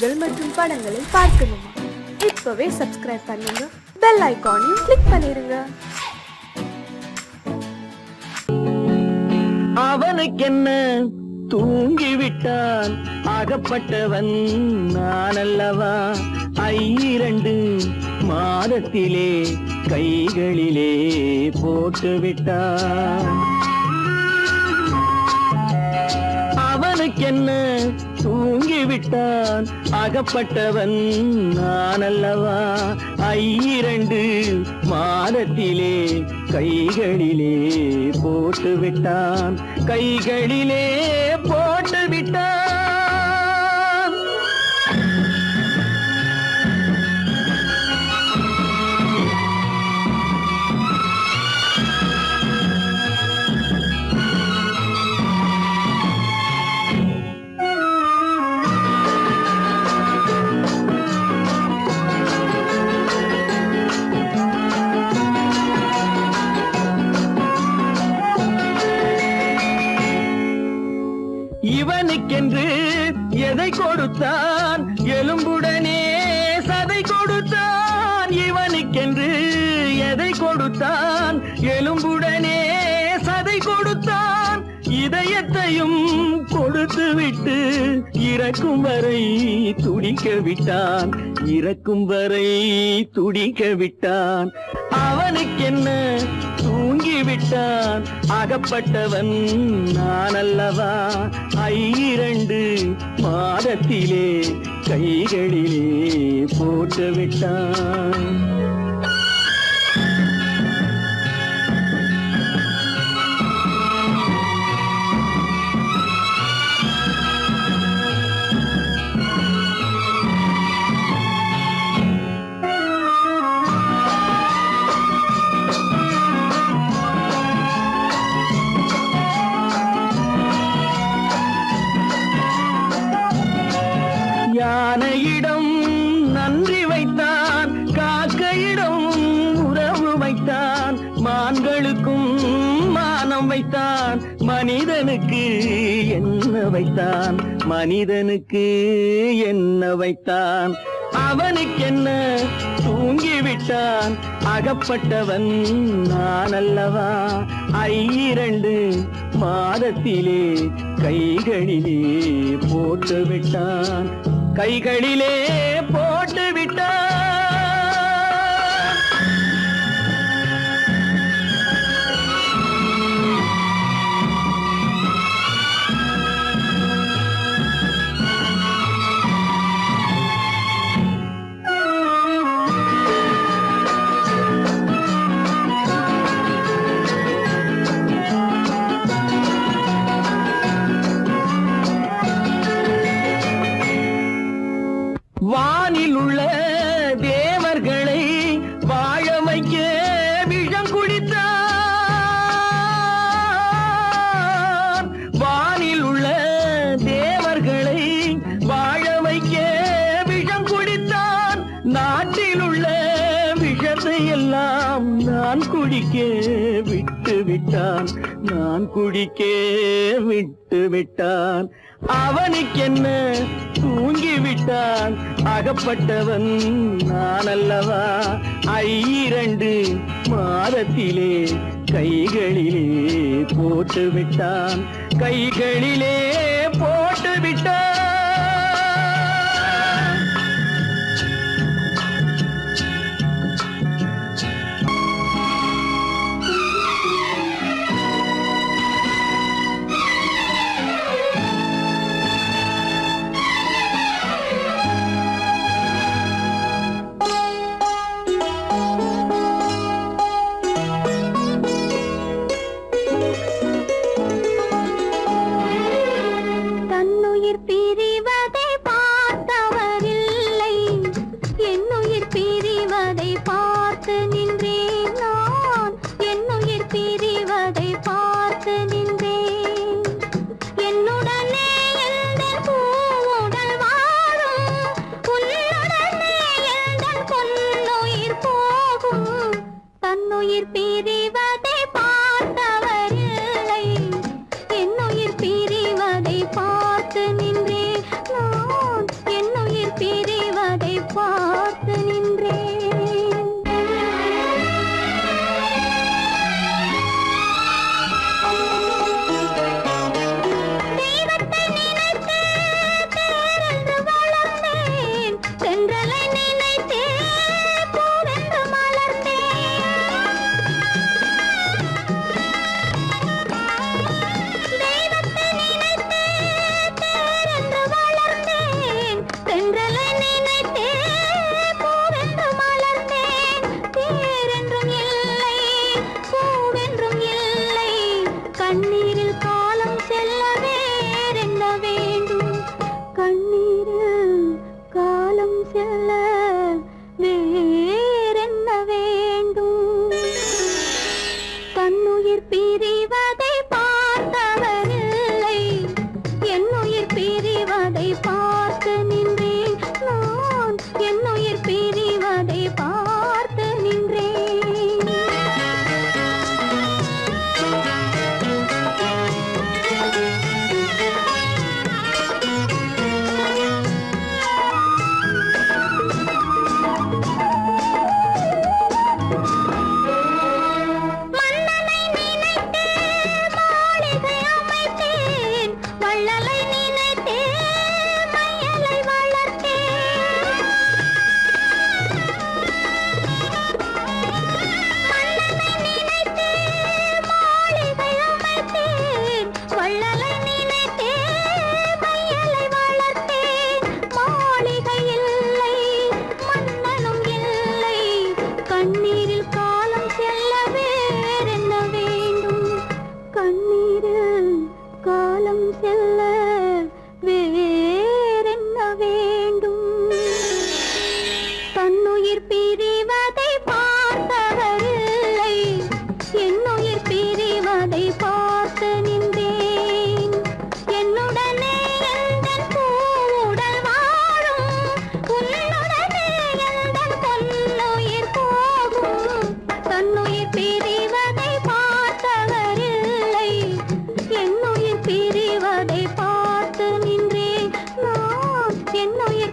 கதைகள் மற்றும் படங்களை பார்க்கணுமா? இப்பவே சப்ஸ்கிரைப் பண்ணுங்க, பெல் ஐகானையும் கிளிக் பண்ணிருங்க. அவனுக்கென்ன தூங்கிவிட்டான், அகப்பட்டவன் நான் அல்லவா? 2 மாதத்திலே கைகளிலே போட்டுவிட்டான். அவனுக்கென்ன தூங்கிவிட்டான், அகப்பட்டவன் நான் அல்லவா? 2 மாதத்திலே கைகளிலே போட்டுவிட்டான், கைகளிலே போட்டுவிட்டான். இவனுக்கென்று எதை கொடுத்தான், எலும்புடனே சதை கொடுத்தான். இவனுக்கென்று எதை கொடுத்தான், எலும்புடனே சதை கொடுத்தான். இதயத்தையும் கொடுத்து விட்டு இறக்கும் வரை துடிக்க விட்டான், இறக்கும் வரை துடிக்க விட்டான். அவனுக்கென்ன தூங்கிவிட்டான், அகப்பட்டவன் நான் அல்லவா? 2 மாதத்திலே கைகளிலே போட்டுவிட்டான். யானையிடம் நன்றி வைத்தான், காக்கையிடம் உறவு வைத்தான். மான்களுக்கும் மானம் வைத்தான், மனிதனுக்கு என்ன வைத்தான், மனிதனுக்கு என்ன வைத்தான்? அவனுக்கென்ன தூங்கிவிட்டான், அகப்பட்டவன் நான் அல்லவா? 2 மாதத்திலே கைகளிலே போட்டுவிட்டான், கைகளிலே போட்டுவிட்டான். வானில் உள்ள தேவர்களை வாழ வைக்க விஷம் குடித்தான். வானில் உள்ள தேவர்களை வாழ வைக்க விஷம் குடித்தான். நாட்டில் உள்ள விஷத்தை எல்லாம் நான் குடிக்க விட்டு விட்டான், நான் குடிக்க விட்டு விட்டான். அவனுக்கென்ன தூங்கிவிட்டான், அகப்பட்டவன் நான் அல்லவா? 2 மாதத்திலே கைகளிலே போட்டுவிட்டான், கைகளிலே போட்டுவிட்டான். தன்னுயிர் பிரிய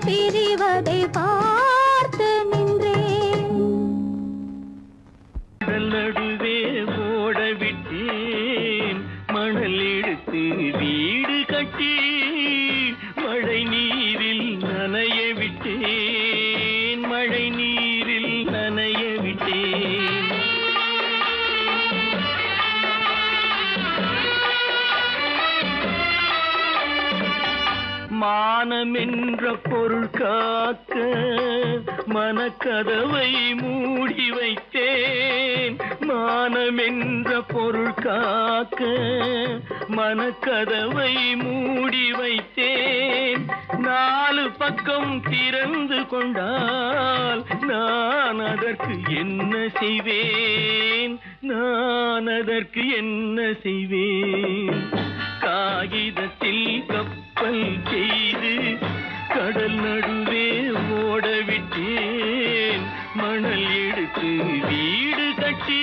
பிரிவதை பார்த்து நின்றேன். நடுவே ஓட விட்டேன் மணல் எடுத்து வீடு கட்டி மழை நீரில் நனைய விட்டேன் மழை நீரில் நனைய விட்டேன். மானம் என்ற பொருள் காக்க மனக்கதவை மூடி வைத்தேன். மானம் என்ற பொருள் காக்க மனக்கதவை மூடி வைத்தேன். 4 பக்கம் திறந்து கொண்டால் நான் அதற்கு என்ன செய்வேன் நான் அதற்கு என்ன செய்வேன். காகிதத்தில் கப்பல் செய்து கடல் நடுவே ஓட விட்டேன். மணல் எடுத்து வீடு கட்டி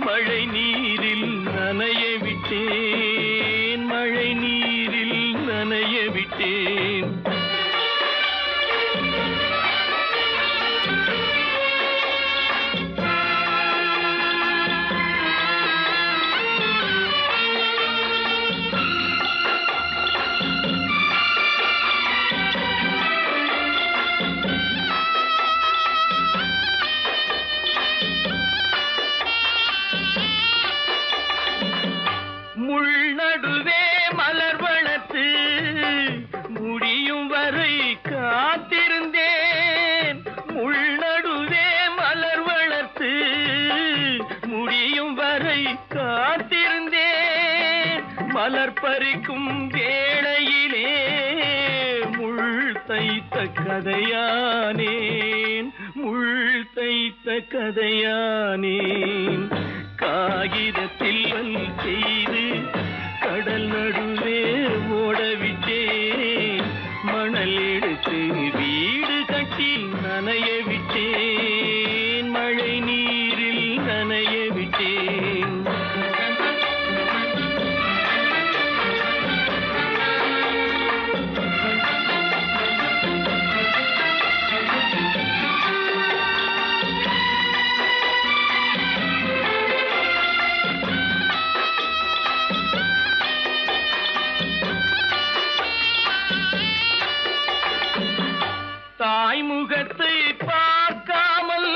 மழை நீரில் நனைய விட்டேன் மழை நீரில் நனைய விட்டேன். முள்நடுவே மலர் வளர்த்து முடியும் வரை காத்திருந்தேன். முள்நடுவே மலர் வளர்த்து முடியும் வரை காத்திருந்தேன். மலர் பறிக்கும் வேளையிலே முள் தைத்த கதையானேன் முள் தைத்த கதையானேன். காகிதத்தில் செய்து கடல் நடுவே ஓடவிட்டேன். மணல் எடுத்து வீடு கட்டி நனைய விட்டேன் மழை நீரில் நனைய விட்டேன். தாய் முகத்தை பார்க்காமல்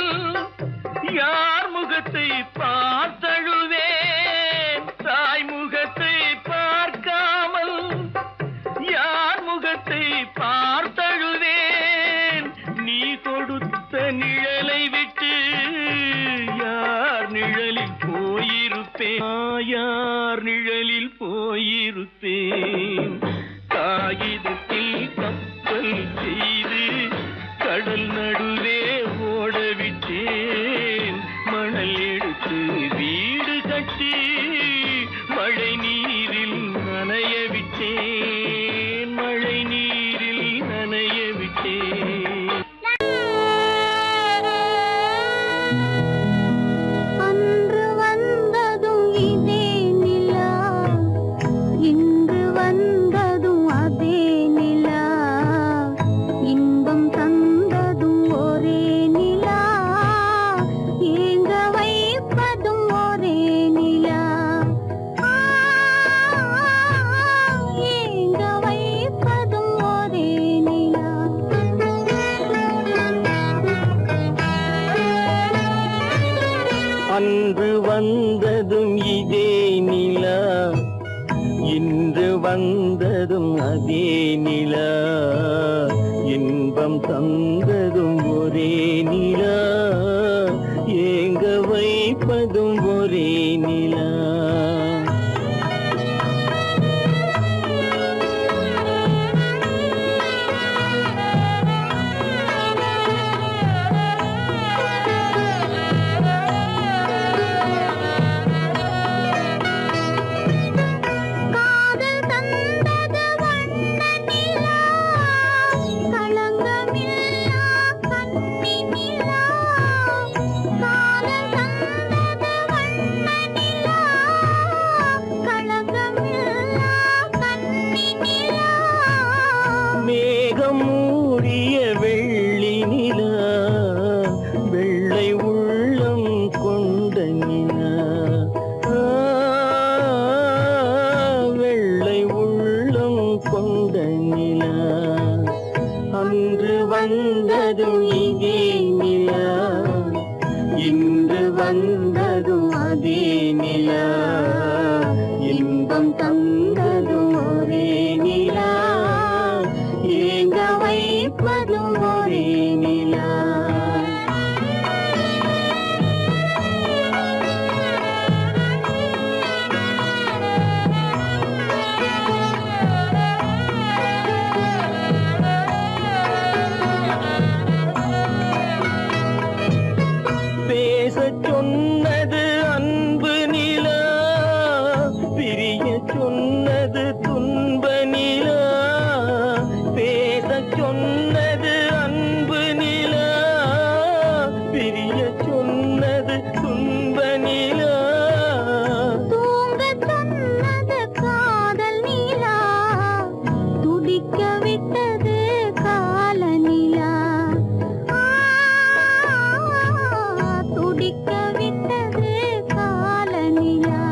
யார் முகத்தை பார்த்தழுவேன். தாய் முகத்தை பார்க்காமல் யார் முகத்தை பார்த்தழுவேன். நீ கொடுத்த நிழலை விட்டு யார் நிழலில் போயிருப்பேன் யார் நிழலில் போயிருப்பேன். காகிதத்தில் கப்பல் செய்து கடல் நடுவே ஓடவிட்டேன். மணல் எடுத்து வீடு கட்டி மழை நீரில் நனைய விட்டேன் மழை நீரில் நனைய விட்டேன். அன்று வந்ததும் இதே நிலா இன்று வந்ததும் அதே நிலா. இன்பம் தந்ததும் ஒரே நிலா ஏங்க வைப்பதும் ஒரே நிலா. ஏங்க வைப்பதும் ஒரே நிலா. அன்று வந்ததும் இதே நிலா இன்று வந்ததும் அதே நிலா. இன்பம் தந்ததும் ஒரே நிலா ஏங்க வைப்பதும் ஒரே நிலா. காதல் தந்தது வண்ண நிலா களங்கமில்லா கன்னி நிலா. மேகம் மூடிய வெள்ளி நிலா, வெள்ளை உள்ளம் கொண்ட நிலா, வெள்ளை உள்ளம் கொண்ட நிலா. அன்று வந்ததும் இதே நிலா, இன்று வந்ததும் அதே நிலா, இன்பம் தந்ததும் ஒரே நிலா, ஏங்க வைப்பதும் ஒரே நிலா. பேசச் சொன்னது அன்பு நிலா, பிரிய சொன்னது துன்ப நிலா. பேசச் சொன்னது அன்பு நிலா, பிரிய சொன்னது துன்ப நிலா. தூங்கச் சொன்னது காதல் நிலா, துடிக்க விட்டது கால நிலா, துடிக்க விட்டது கால நிலா.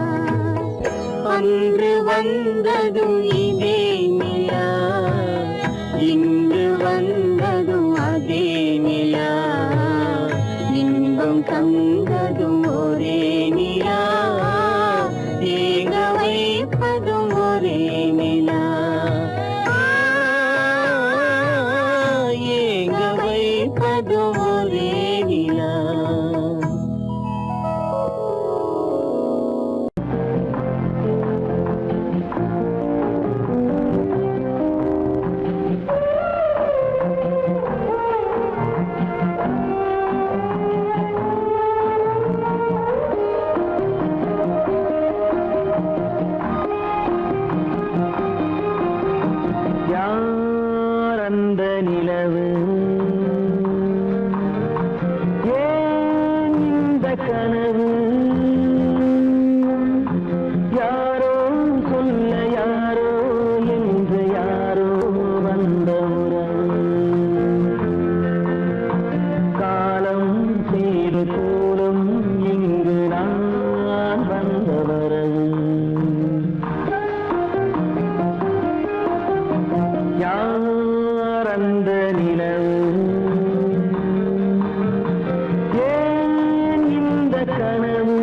அன்று வந்ததும் இதே நிலா, இன்று வந்ததும் அதே நிலா, இன்பம் தந்ததும் ஒரே நிலா, ஏங்க வைப்பதும் ஒரே நிலா, ஏங்க வைப்பதும் ஒரே நிலா. யார் அந்த நிலவு, ஏன் இந்த கனவு, யாரோ சொல்ல யாரோ என்று யாரோ வந்த உறவு, காலம் செய்து கூறும் இங்கு நான் வந்த வரவு. யார் அந்த நிலவு, ஏன் இந்த கனவு,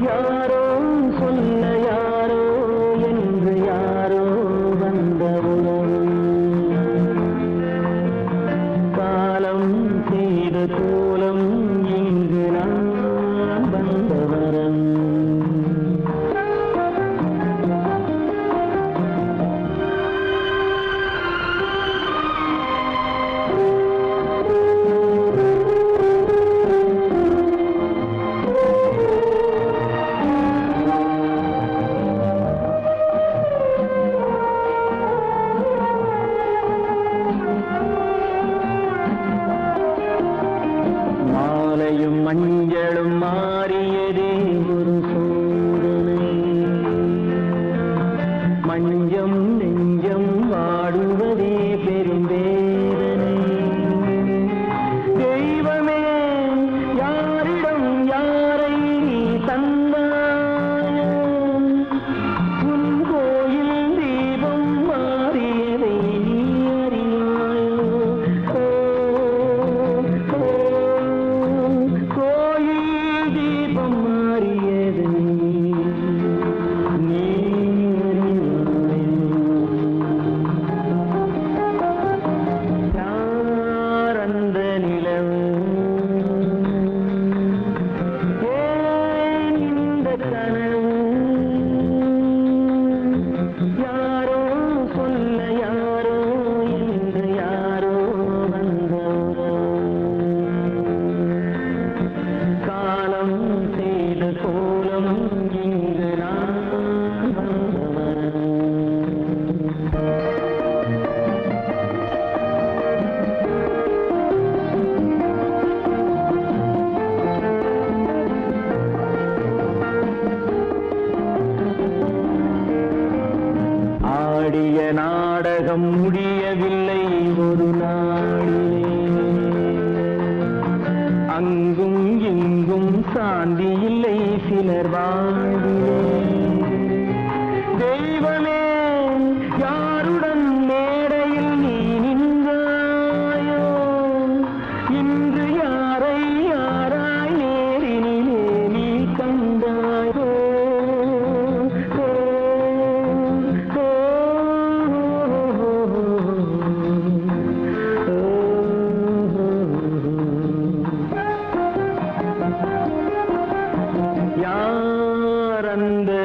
யாரோ சொல்ல யாரோ என்று யாரோ வந்த உறவு, காலம் செய்த கோலம் இங்கு நான் வந்த வரம். நாடகம் முடியவில்லை ஒரு நாளிலே. அங்கும் இங்கும் சாந்தி இல்லை சிலர் வாழ்விலே. தெய்வமே யாருடன் மேடையில் நீ நின்றாயோ, இன்று யாரை யாராய் நேரினிலே நீ கண்டாயோ. யார் அந்த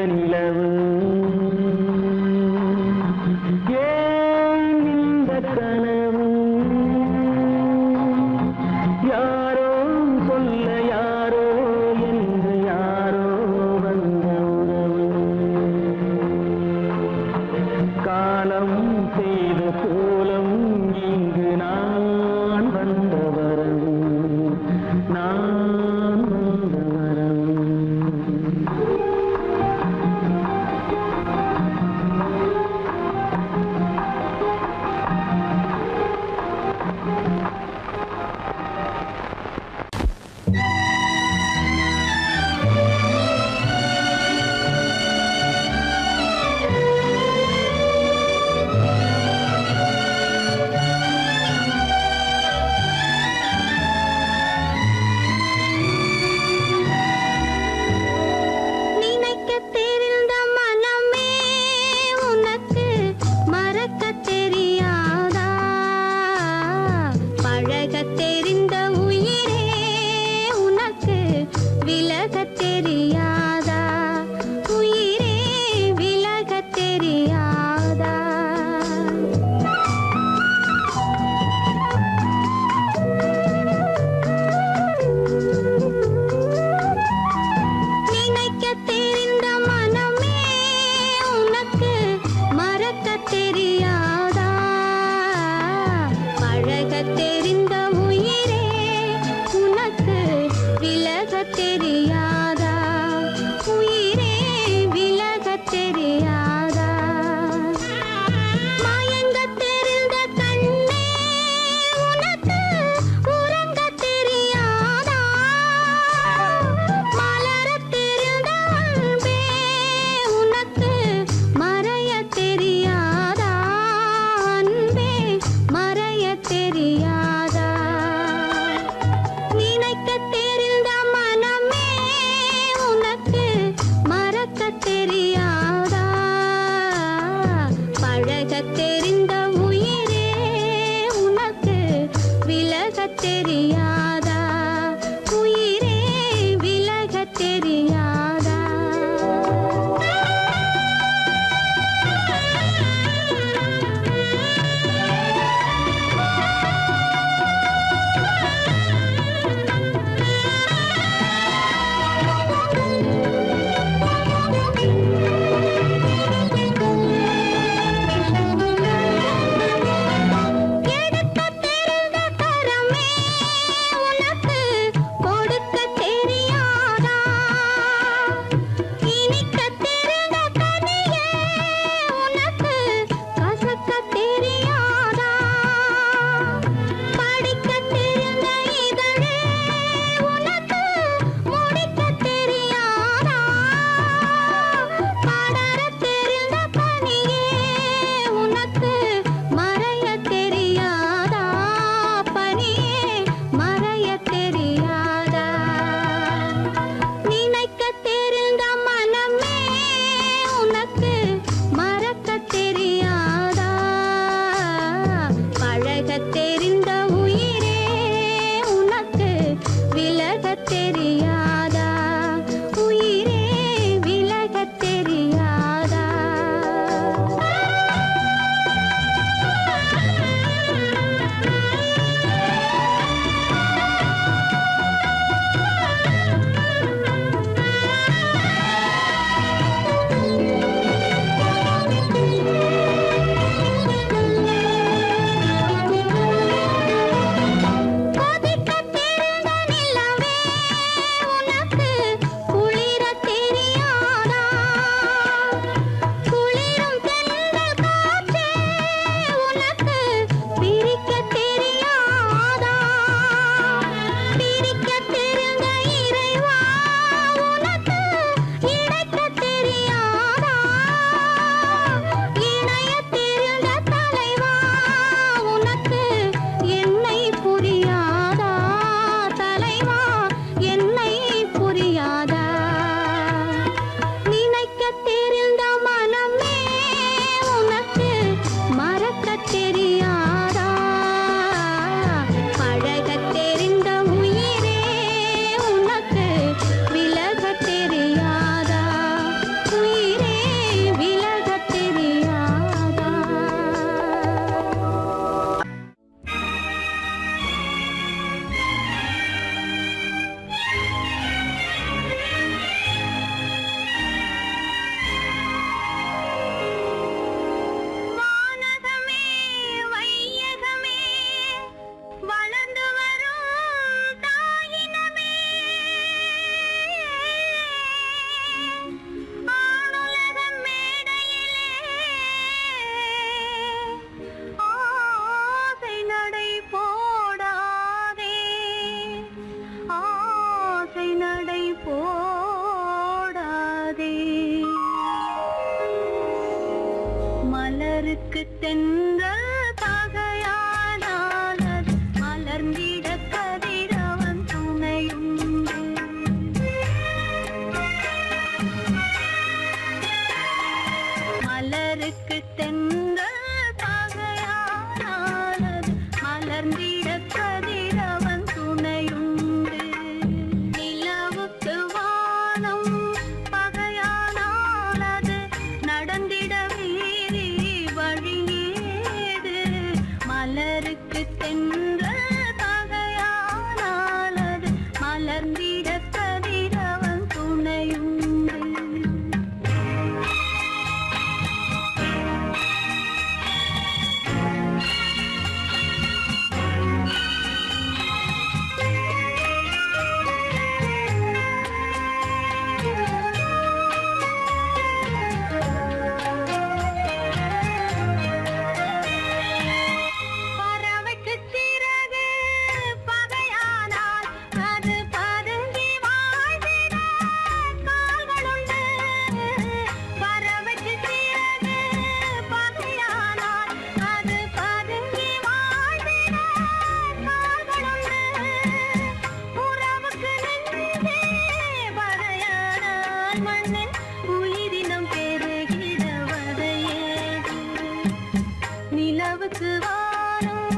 நிலவுக்கு வானம்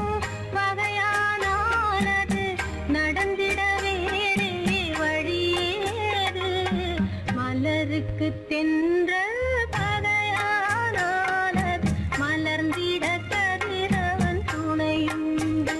வகையானானது நடந்திட வேறே வழியேது மலருக்கு தென்றல் பகையானானது மலர்ந்திட கதிரவன் துணையுண்டு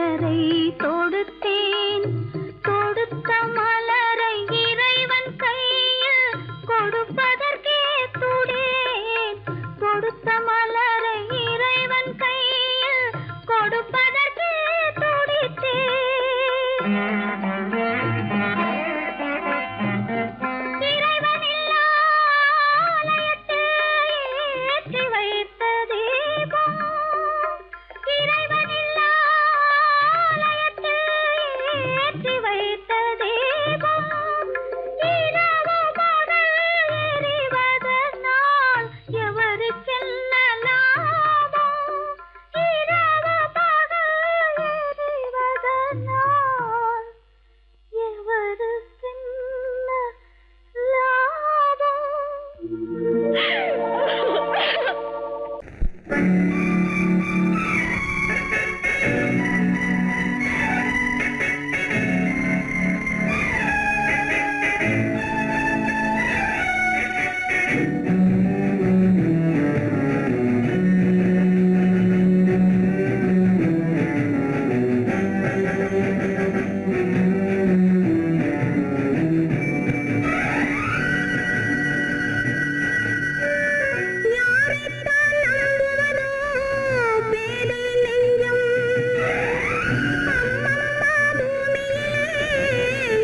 மலரை தொடுத்தேன், தொடுத்த மலரை இறைவன் கையில் கொடுப்பதற்கே துடேன், கொடுத்த மலரை இறைவன் கையில் கொடுப்பதற்கே துடித்தேன். இறைவனில்லா ஆலயத்தில் ஏற்றி வைத்த தீபம், இறைவனில்லா ஆலயத்தில் ஏற்றி வைத்த தீபம், இரவு பகல் எரிவதனால் எவருக்கென்ன லாபம், இரவு பகல் எரிவதனால் எவருக்கென்ன லாபம். யாரைத்தான் நம்புவதோ பேதை நெஞ்சம், அம்மம்மா பூமியிலே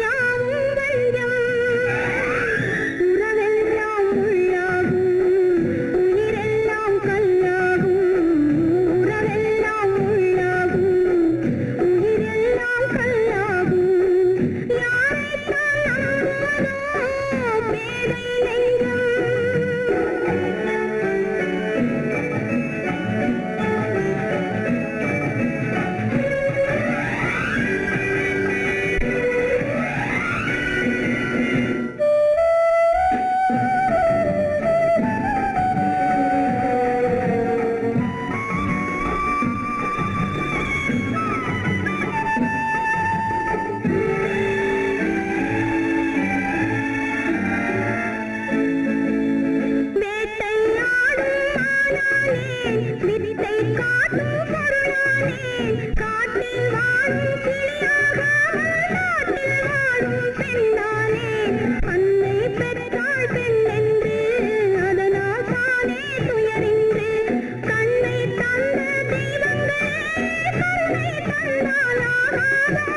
யாவும் வஞ்சம், உறவெல்லாம் உள்ளாகும் உயிரெல்லாம் கல்லாகும், உறவெல்லாம் உள்ளாகும் உயிரெல்லாம் கல்லாகும். யாரைத்தான் நம்புவதோ பேதை நெஞ்சம். வேட்டையாடும் மானானே, வித்தை காட்டும் பொருளானே, காட்டில் வாழும் கிளியாகாமல் நாட்டில் வாழும் பெண்ணானே, அன்னை பெற்றாள் பெண்ணென்று அதனால் தானே துயரின்று, கண்ணை தந்த தெய்வங்களே கண்ணை தந்தாலாகாதோ.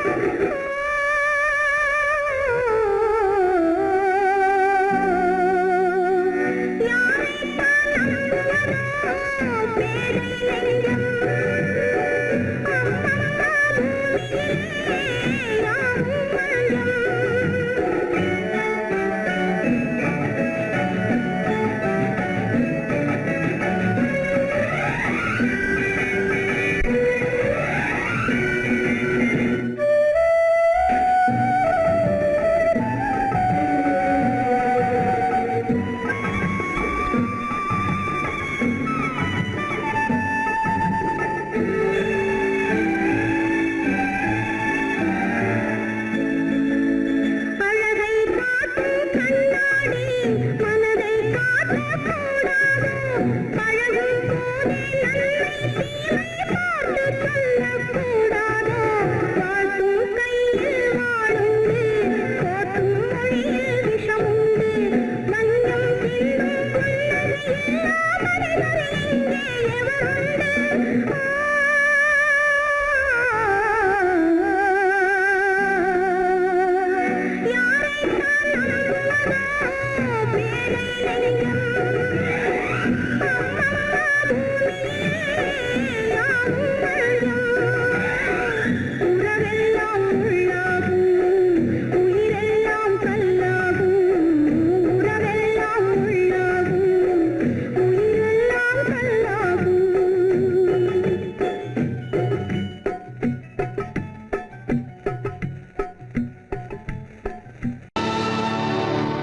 யாரைத்தான் நம்புவதோ பேதை நெஞ்சம், அம்மம்மா பூமியிலே யாவும் வஞ்சம். அழகை காட்டும் கண்ணாடி மனதை காட்டக்கூடாதோ, பழகும் போதே நன்மை தீமை பார்த்து சொல்லக்கூடாதோ, வாழ்த்தும் கையில் வாளுண்டு கோட்டும் மொழியில் விஷமுண்டு, மஞ்சம் தின்னும் புன்னகையில்லா மனிதர் இங்கே எவருண்டு. யாரைத்தான் நம்புவதோ பேதை நெஞ்சம், அம்மம்மா பூமியிலே யாவும் வஞ்சம், உறவெல்லாம் உள்ளாகும் உயிரெல்லாம் கல்லாகும், உறவெல்லாம் உள்ளாகும் உயிரெல்லாம் கல்லாகும்.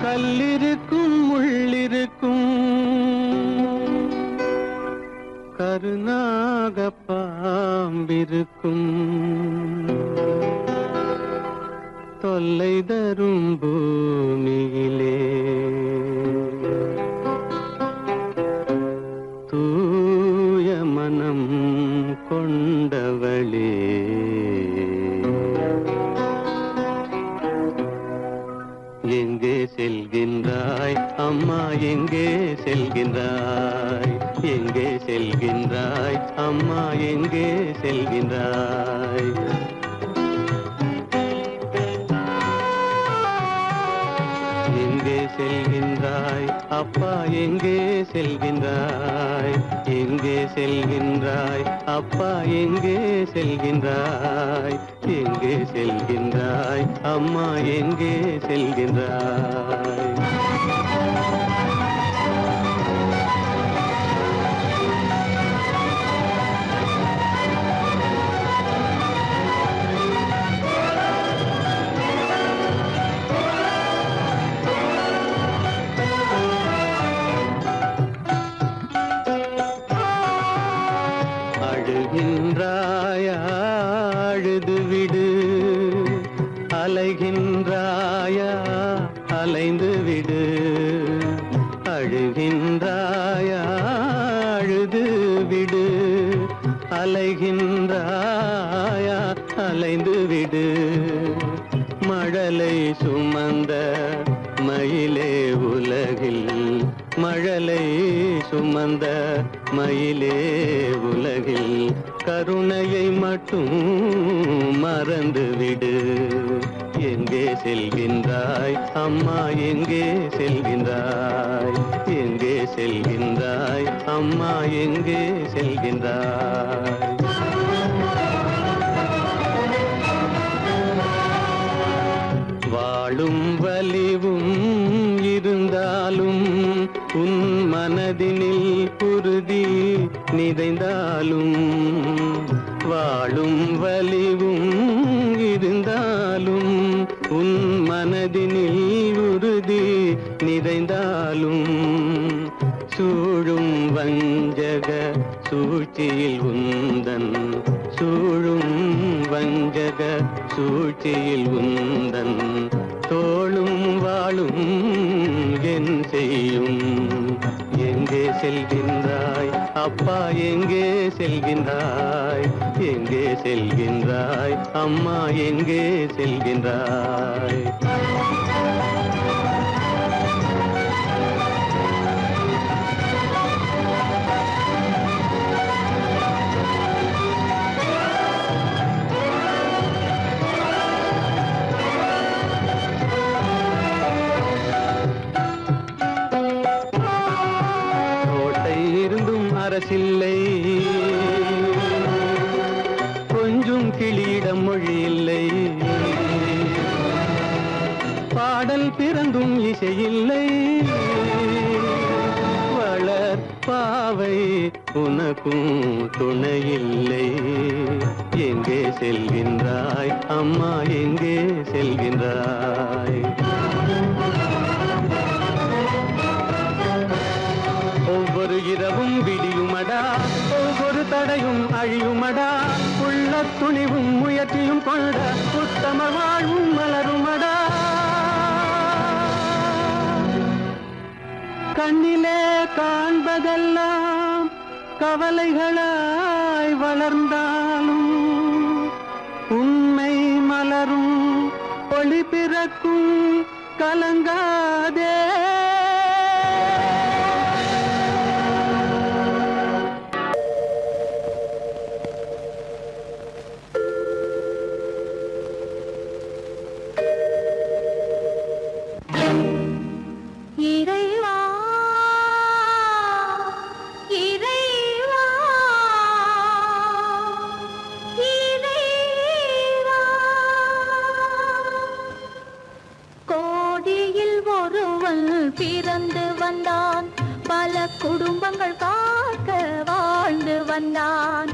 கல்லிருக்கும் முள்ளிருக்கும் கருநாக பாம்பிருக்கும், தொல்லை தரும் பூமியிலே தூய மனம் கொண்டவளே செல்கின்றாய்? எங்கே செல்கின்றாய் அப்பா, எங்கே செல்கின்றாய்? எங்கே செல்கின்றாய் அப்பா, எங்கே செல்கின்றாய்? எங்கே செல்கின்றாய் அம்மா, எங்கே செல்கின்றாய்? அழுகின்றாயா, அழுது விடு. அலைகின்றாயா, அலைந்து விடு. அழுகின்றாயா, அழுது விடு. அலைகின்றாயா, அலைந்து விடு. மழலை சுமந்த மயிலே உலகில், மழலை சுமந்த மயிலே உலகில் கருணையை மட்டும் மறந்துவிடு. எங்கே செல்கின்றாய் அம்மா, எங்கே செல்கின்றாய்? எங்கே செல்கின்றாய் அம்மா, எங்கே செல்கின்றாய்? வாழும் வலிவும் இருந்தாலும், உன் மனதினில் உறுதி நிறைந்தாலும், வாழும் வலிவும் இருந்தாலும், உன் மனதினில் உறுதி நிறைந்தாலும், சூழும் வஞ்சக சூழ்ச்சியில் உந்தன், சூழும் வஞ்சக சூழ்ச்சியில் உந்தன் தோளும் வாழும் என் செய்யும்? எங்கே செல்கின்றாய் அப்பா, எங்கே செல்கின்றாய்? எங்கே செல்கின்றாய் அம்மா, எங்கே செல்கின்றாய்? அரசில்லை, கொஞ்சம் கிளியிடம் மொழி இல்லை. பாடல் பிறந்தும் இசையில்லை. வளர் பாவை உனக்கும் துணையில்லை. எங்கே செல்கின்றாய் அம்மா, எங்கே செல்கின்றாய்? ஒவ்வொரு இரவும் விடியுமடா, ஒவ்வொரு தடையும் அழியுமடா. உள்ள துணிவும் முயற்சியும் கொண்ட உத்தம வாழ்வும் மலருமடா. கண்ணிலே காண்பதெல்லாம் கவலைகளாய் வளர்ந்தாலும், உண்மை மலரும் ஒளி பிறக்கும் கலங்காதே. இறைவா, இறைவா, இறைவா, கோடியில் ஒருவன் பிறந்து வந்தான், பல குடும்பங்கள் காக்க வாழ்ந்து வந்தான்.